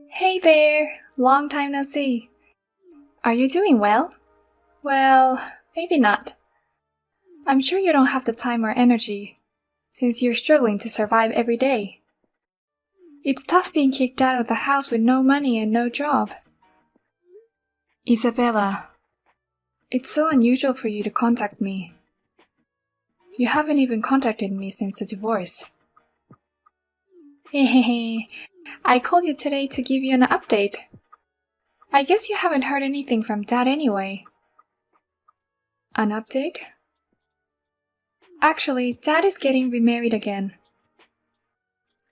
Hey there! Long time no see. Are you doing well? Well, maybe not. I'm sure you don't have the time or energy, since you're struggling to survive every day. It's tough being kicked out of the house with no money and no job. Isabella, it's so unusual for you to contact me. You haven't even contacted me since the divorce. Hehehe, I called you today to give you an update. I guess you haven't heard anything from Dad anyway. An update? Actually, Dad is getting remarried again.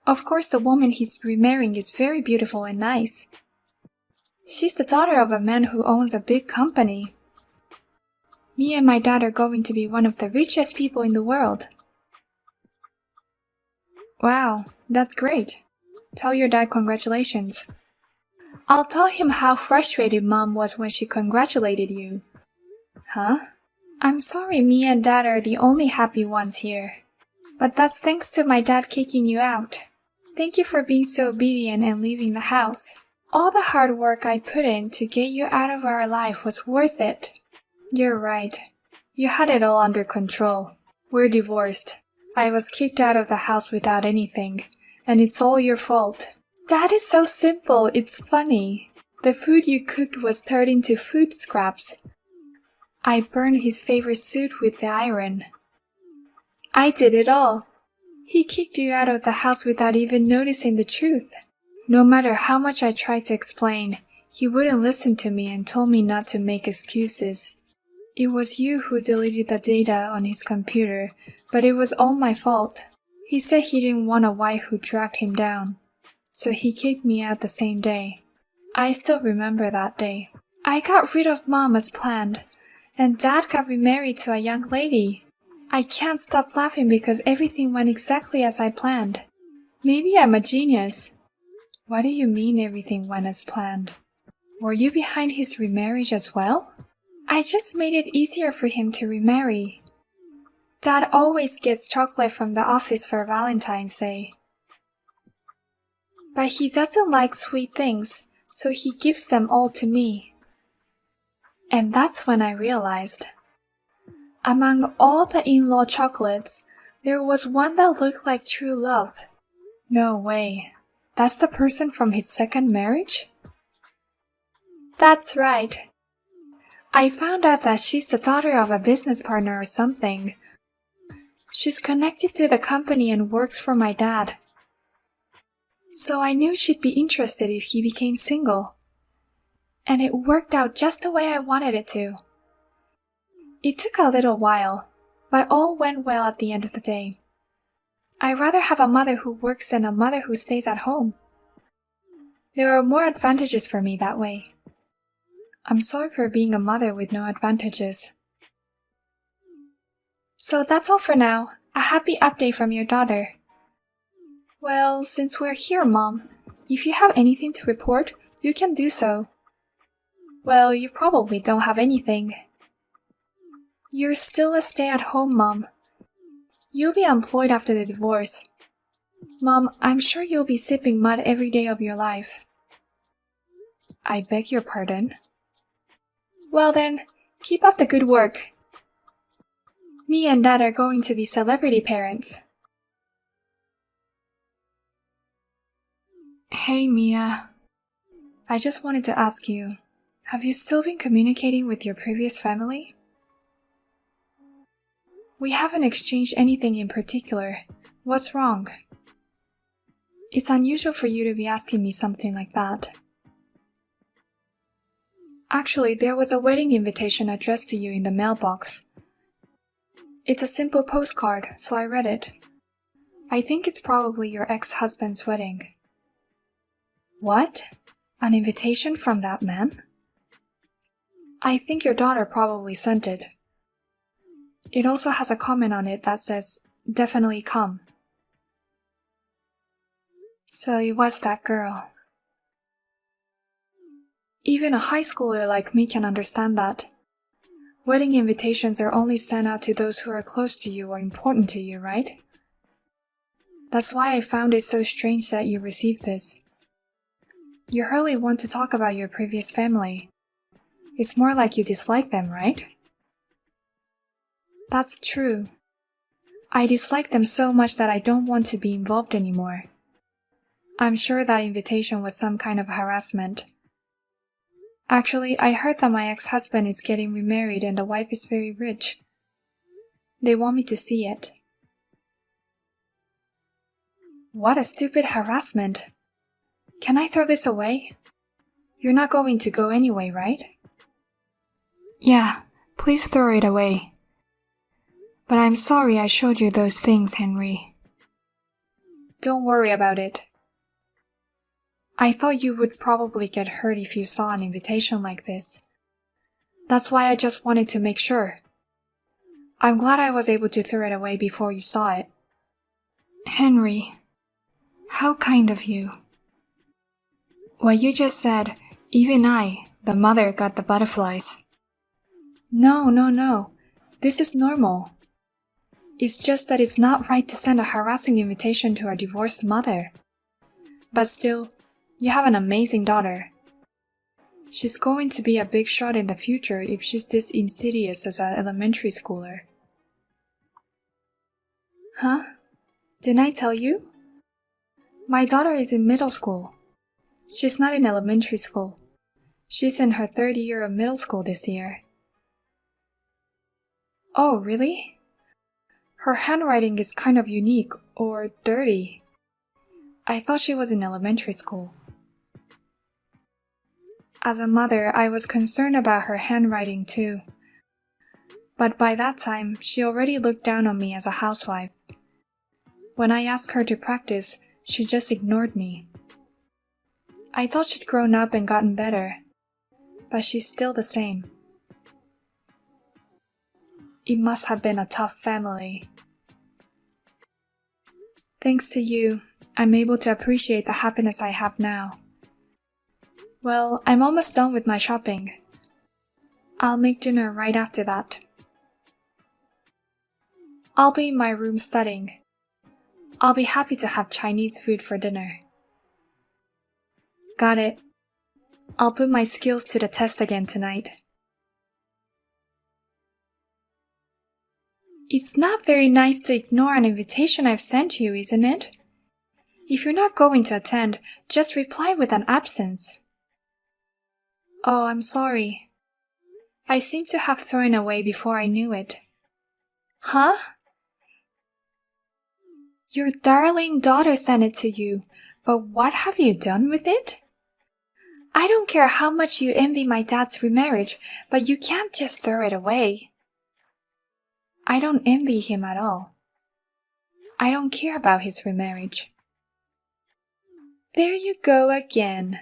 Of course, the woman he's remarrying is very beautiful and nice. She's the daughter of a man who owns a big company. Me and my dad are going to be one of the richest people in the world. Wow, that's great. Tell your dad congratulations. I'll tell him how frustrated Mom was when she congratulated you. Huh? I'm sorry me and Dad are the only happy ones here. But that's thanks to my dad kicking you out. Thank you for being so obedient and leaving the house. All the hard work I put in to get you out of our life was worth it. You're right. You had it all under control. We're divorced. I was kicked out of the house without anything, and it's all your fault. Dad is so simple, it's funny. The food you cooked was turned into food scraps. I burned his favorite suit with the iron. I did it all. He kicked you out of the house without even noticing the truth. No matter how much I tried to explain, he wouldn't listen to me and told me not to make excuses. It was you who deleted the data on his computer, but it was all my fault. He said he didn't want a wife who dragged him down, so he kicked me out the same day. I still remember that day. I got rid of Mom as planned, and Dad got remarried to a young lady. I can't stop laughing because everything went exactly as I planned. Maybe I'm a genius. What do you mean everything went as planned? Were you behind his remarriage as well? I just made it easier for him to remarry. Dad always gets chocolate from the office for Valentine's Day. But he doesn't like sweet things, so he gives them all to me. And that's when I realized. Among all the in-law chocolates, there was one that looked like true love. No way. That's the person from his second marriage? That's right. I found out that she's the daughter of a business partner or something. She's connected to the company and works for my dad. So I knew she'd be interested if he became single. And it worked out just the way I wanted it to. It took a little while, but all went well at the end of the day. I'd rather have a mother who works than a mother who stays at home. There are more advantages for me that way. I'm sorry for being a mother with no advantages. So that's all for now. A happy update from your daughter. Well, since we're here, Mom, if you have anything to report, you can do so. Well, you probably don't have anything. You're still a stay-at-home mom. You'll be employed after the divorce. Mom, I'm sure you'll be sipping mud every day of your life. I beg your pardon? Well then, keep up the good work. Me and Dad are going to be celebrity parents. Hey Mia. I just wanted to ask you, have you still been communicating with your previous family? We haven't exchanged anything in particular. What's wrong? It's unusual for you to be asking me something like that. Actually, there was a wedding invitation addressed to you in the mailbox. It's a simple postcard, so I read it. I think it's probably your ex-husband's wedding. What? An invitation from that man? I think your daughter probably sent it. It also has a comment on it that says, "Definitely come." So it was that girl. Even a high schooler like me can understand that. Wedding invitations are only sent out to those who are close to you or important to you, right? That's why I found it so strange that you received this. You hardly want to talk about your previous family. It's more like you dislike them, right? That's true. I dislike them so much that I don't want to be involved anymore. I'm sure that invitation was some kind of harassment. Actually, I heard that my ex-husband is getting remarried and the wife is very rich. They want me to see it. What a stupid harassment. Can I throw this away? You're not going to go anyway, right? Yeah, please throw it away. But I'm sorry I showed you those things, Henry. Don't worry about it. I thought you would probably get hurt if you saw an invitation like this. That's why I just wanted to make sure. I'm glad I was able to throw it away before you saw it. Henry, how kind of you. What you just said, even I, the mother, got the butterflies. No. This is normal. It's just that it's not right to send a harassing invitation to a divorced mother. But still, you have an amazing daughter. She's going to be a big shot in the future if she's this insidious as an elementary schooler. Huh? Didn't I tell you? My daughter is in middle school. She's not in elementary school. She's in her third year of middle school this year. Oh, really? Her handwriting is kind of unique, or dirty. I thought she was in elementary school. As a mother, I was concerned about her handwriting too. But by that time, she already looked down on me as a housewife. When I asked her to practice, she just ignored me. I thought she'd grown up and gotten better, but she's still the same. It must have been a tough family. Thanks to you, I'm able to appreciate the happiness I have now. Well, I'm almost done with my shopping. I'll make dinner right after that. I'll be in my room studying. I'll be happy to have Chinese food for dinner. Got it. I'll put my skills to the test again tonight. It's not very nice to ignore an invitation I've sent you, isn't it? If you're not going to attend, just reply with an absence. Oh, I'm sorry. I seem to have thrown away before I knew it. Huh? Your darling daughter sent it to you, but what have you done with it? I don't care how much you envy my dad's remarriage, but you can't just throw it away. I don't envy him at all. I don't care about his remarriage. There you go again.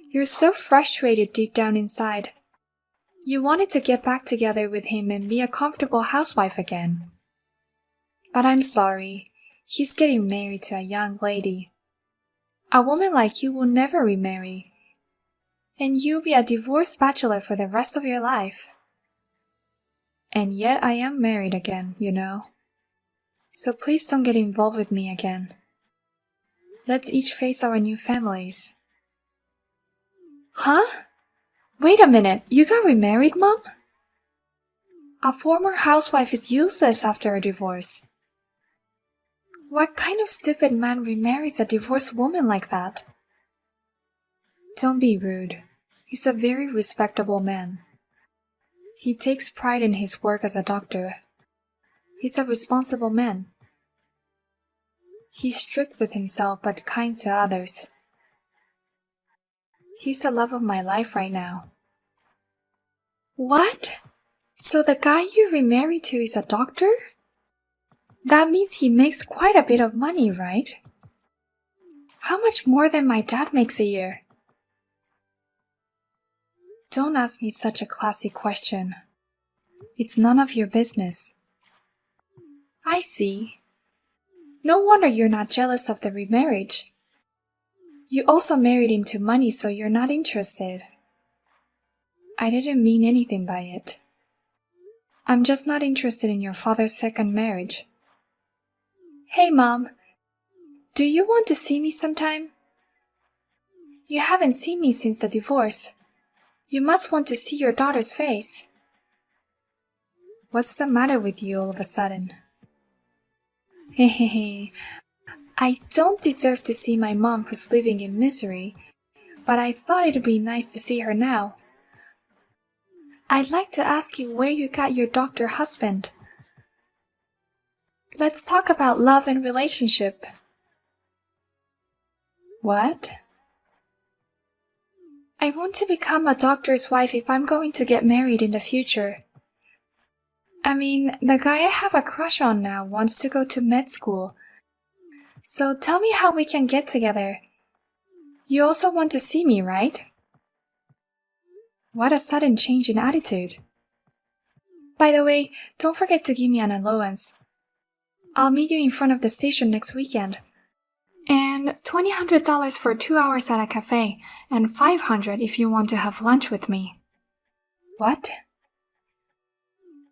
You're so frustrated deep down inside. You wanted to get back together with him and be a comfortable housewife again. But I'm sorry, he's getting married to a young lady. A woman like you will never remarry. And you'll be a divorced bachelor for the rest of your life. And yet I am married again, you know. So please don't get involved with me again. Let's each face our new families. Huh? Wait a minute, you got remarried, Mom? A former housewife is useless after a divorce. What kind of stupid man remarries a divorced woman like that? Don't be rude. He's a very respectable man. He takes pride in his work as a doctor. He's a responsible man. He's strict with himself but kind to others. He's the love of my life right now. What? So the guy you remarried to is a doctor? That means he makes quite a bit of money, right? How much more than my dad makes a year? Don't ask me such a classy question. It's none of your business. I see. No wonder you're not jealous of the remarriage. You also married into money, so you're not interested. I didn't mean anything by it. I'm just not interested in your father's second marriage. Hey, Mom. Do you want to see me sometime? You haven't seen me since the divorce. You must want to see your daughter's face. What's the matter with you all of a sudden? Hehehe. I don't deserve to see my mom who's living in misery, but I thought it'd be nice to see her now. I'd like to ask you where you got your doctor husband. Let's talk about love and relationship. What? I want to become a doctor's wife if I'm going to get married in the future. I mean, the guy I have a crush on now wants to go to med school. So tell me how we can get together. You also want to see me, right? What a sudden change in attitude. By the way, don't forget to give me an allowance. I'll meet you in front of the station next weekend. And $200 for 2 hours at a cafe, and $500 if you want to have lunch with me. What?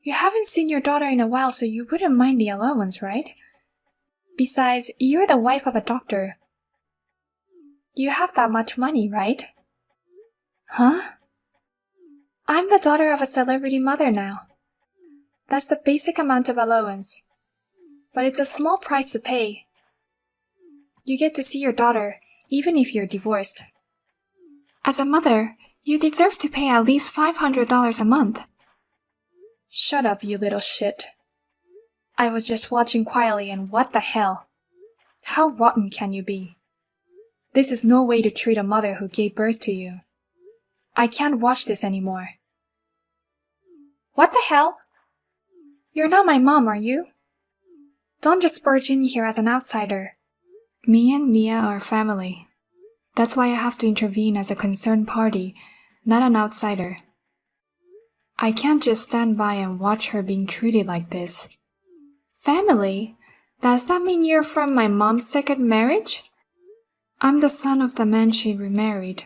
You haven't seen your daughter in a while, so you wouldn't mind the allowance, right? Besides, you're the wife of a doctor. You have that much money, right? Huh? I'm the daughter of a celebrity mother now. That's the basic amount of allowance. But it's a small price to pay. You get to see your daughter, even if you're divorced. As a mother, you deserve to pay at least $500 a month. Shut up, you little shit. I was just watching quietly and what the hell? How rotten can you be? This is no way to treat a mother who gave birth to you. I can't watch this anymore. What the hell? You're not my mom, are you? Don't just barge in here as an outsider. Me and Mia are family. That's why I have to intervene as a concerned party, not an outsider. I can't just stand by and watch her being treated like this. Family? Does that mean you're from my mom's second marriage? I'm the son of the man she remarried.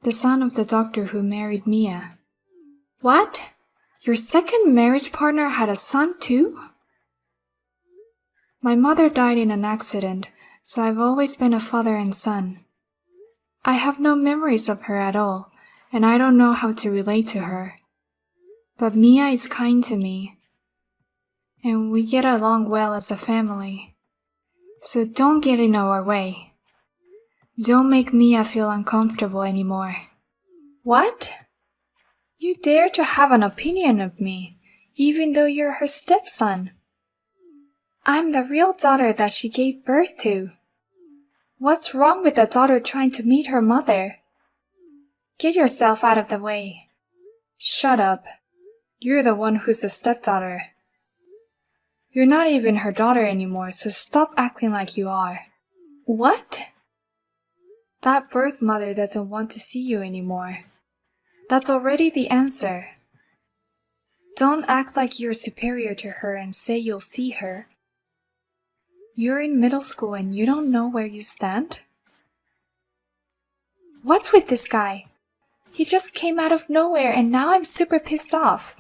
The son of the doctor who married Mia. What? Your second marriage partner had a son too? My mother died in an accident, so I've always been a father and son. I have no memories of her at all, and I don't know how to relate to her. But Mia is kind to me, and we get along well as a family. So don't get in our way. Don't make Mia feel uncomfortable anymore. What? You dare to have an opinion of me, even though you're her stepson. I'm the real daughter that she gave birth to. What's wrong with a daughter trying to meet her mother? Get yourself out of the way. Shut up. You're the one who's the stepdaughter. You're not even her daughter anymore, so stop acting like you are. What? That birth mother doesn't want to see you anymore. That's already the answer. Don't act like you're superior to her and say you'll see her. You're in middle school and you don't know where you stand? What's with this guy? He just came out of nowhere and now I'm super pissed off.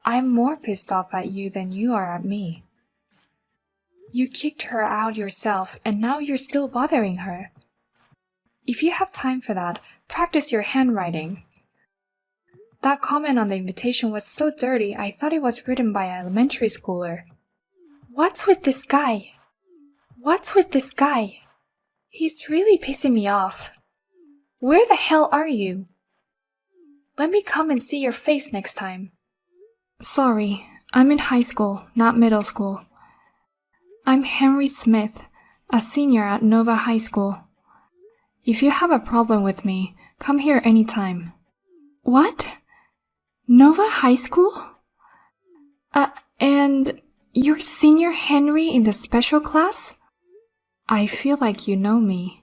I'm more pissed off at you than you are at me. You kicked her out yourself and now you're still bothering her. If you have time for that, practice your handwriting. That comment on the invitation was so dirty I thought it was written by an elementary schooler. What's with this guy? What's with this guy? He's really pissing me off. Where the hell are you? Let me come and see your face next time. Sorry, I'm in high school, not middle school. I'm Henry Smith, a senior at Nova High School. If you have a problem with me, come here anytime. What? Nova High School? And you're Senior Henry in the special class? I feel like you know me.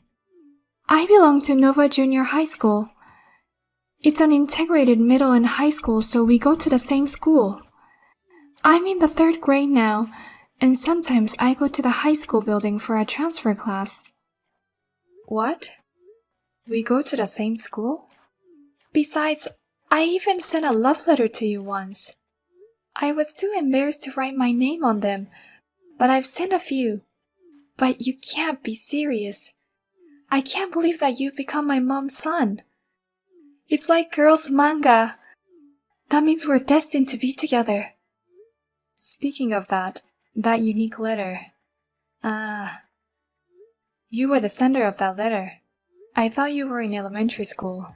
I belong to Nova Junior High School. It's an integrated middle and high school, so we go to the same school. I'm in the 3rd grade now, and sometimes I go to the high school building for a transfer class. What? We go to the same school? Besides, I even sent a love letter to you once. I was too embarrassed to write my name on them, but I've sent a few. But you can't be serious. I can't believe that you've become my mom's son. It's like girls' manga. That means we're destined to be together. Speaking of that unique letter. You were the sender of that letter. I thought you were in elementary school.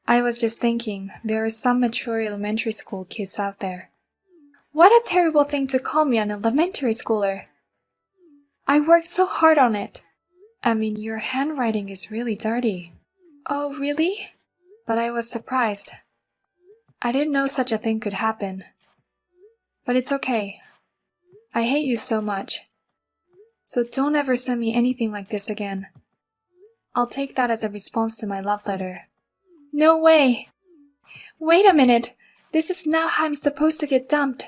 I was just thinking, there are some mature elementary school kids out there. What a terrible thing to call me an elementary schooler. I worked so hard on it. I mean, your handwriting is really dirty. Oh, really? But I was surprised. I didn't know such a thing could happen. But it's okay. I hate you so much. So don't ever send me anything like this again. I'll take that as a response to my love letter. No way! Wait a minute! This is now how I'm supposed to get dumped.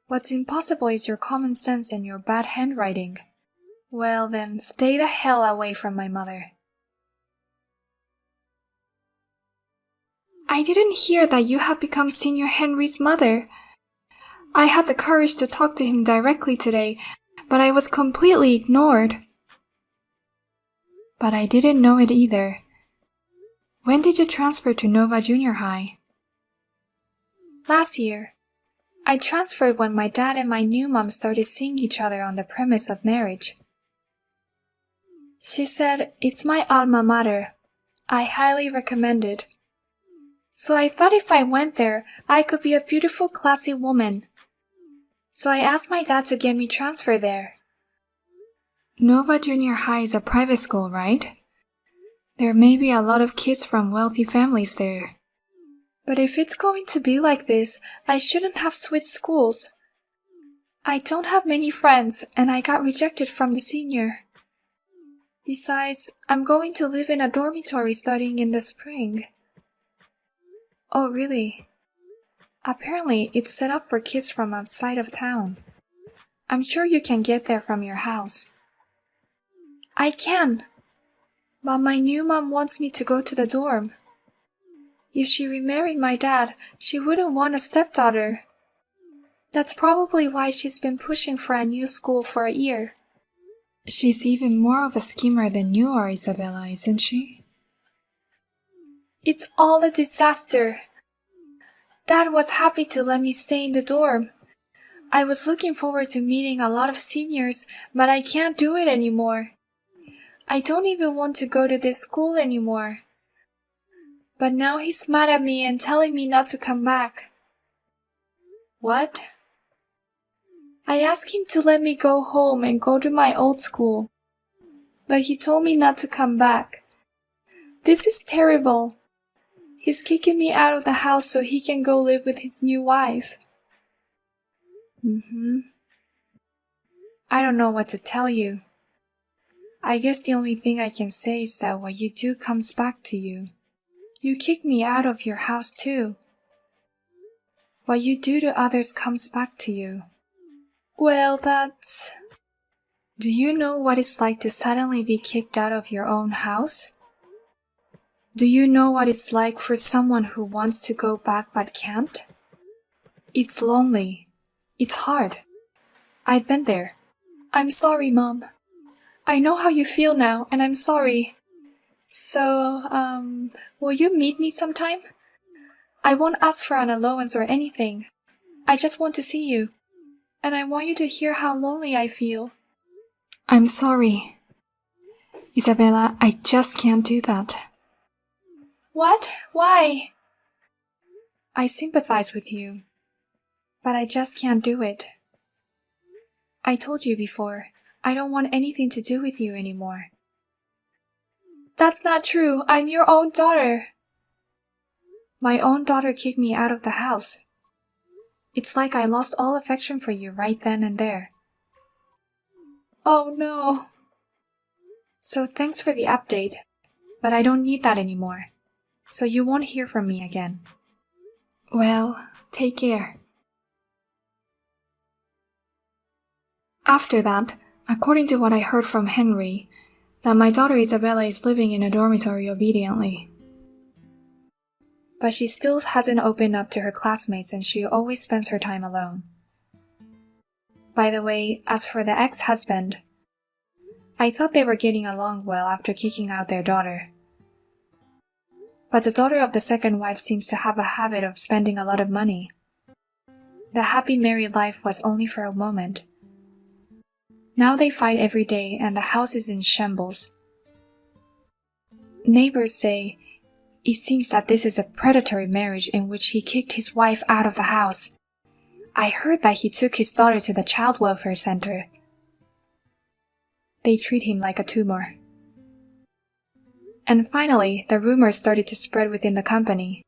What's impossible is your common sense and your bad handwriting. Well then, stay the hell away from my mother. I didn't hear that you have become Senior Henry's mother. I had the courage to talk to him directly today, but I was completely ignored. But I didn't know it either. When did you transfer to Nova Junior High? Last year. I transferred when my dad and my new mom started seeing each other on the premise of marriage. She said, it's my alma mater. I highly recommend it. So I thought if I went there, I could be a beautiful, classy woman. So I asked my dad to get me transferred there. Nova Junior High is a private school, right? There may be a lot of kids from wealthy families there. But if it's going to be like this, I shouldn't have switched schools. I don't have many friends, and I got rejected from the senior. Besides, I'm going to live in a dormitory starting in the spring. Oh, really? Apparently, it's set up for kids from outside of town. I'm sure you can get there from your house. I can. But my new mom wants me to go to the dorm. If she remarried my dad, she wouldn't want a stepdaughter. That's probably why she's been pushing for a new school for a year. She's even more of a schemer than you are, Isabella, isn't she? It's all a disaster. Dad was happy to let me stay in the dorm. I was looking forward to meeting a lot of seniors, but I can't do it anymore. I don't even want to go to this school anymore. But now he's mad at me and telling me not to come back. What? I asked him to let me go home and go to my old school. But he told me not to come back. This is terrible. He's kicking me out of the house so he can go live with his new wife. I don't know what to tell you. I guess the only thing I can say is that what you do comes back to you. You kick me out of your house too. What you do to others comes back to you. Well, that's... Do you know what it's like to suddenly be kicked out of your own house? Do you know what it's like for someone who wants to go back but can't? It's lonely. It's hard. I've been there. I'm sorry, Mom. I know how you feel now, and I'm sorry. So, will you meet me sometime? I won't ask for an allowance or anything. I just want to see you. And I want you to hear how lonely I feel. I'm sorry. Isabella, I just can't do that. What? Why? I sympathize with you. But I just can't do it. I told you before, I don't want anything to do with you anymore. That's not true. I'm your own daughter. My own daughter kicked me out of the house. It's like I lost all affection for you right then and there. Oh no. So thanks for the update, but I don't need that anymore. So you won't hear from me again. Well, take care. After that, according to what I heard from Henry, that my daughter Isabella is living in a dormitory obediently. But she still hasn't opened up to her classmates and she always spends her time alone. By the way, as for the ex-husband, I thought they were getting along well after kicking out their daughter. But the daughter of the second wife seems to have a habit of spending a lot of money. The happy married life was only for a moment. Now they fight every day and the house is in shambles. Neighbors say, it seems that this is a predatory marriage in which he kicked his wife out of the house. I heard that he took his daughter to the child welfare center. They treat him like a tumor. And finally, the rumors started to spread within the company.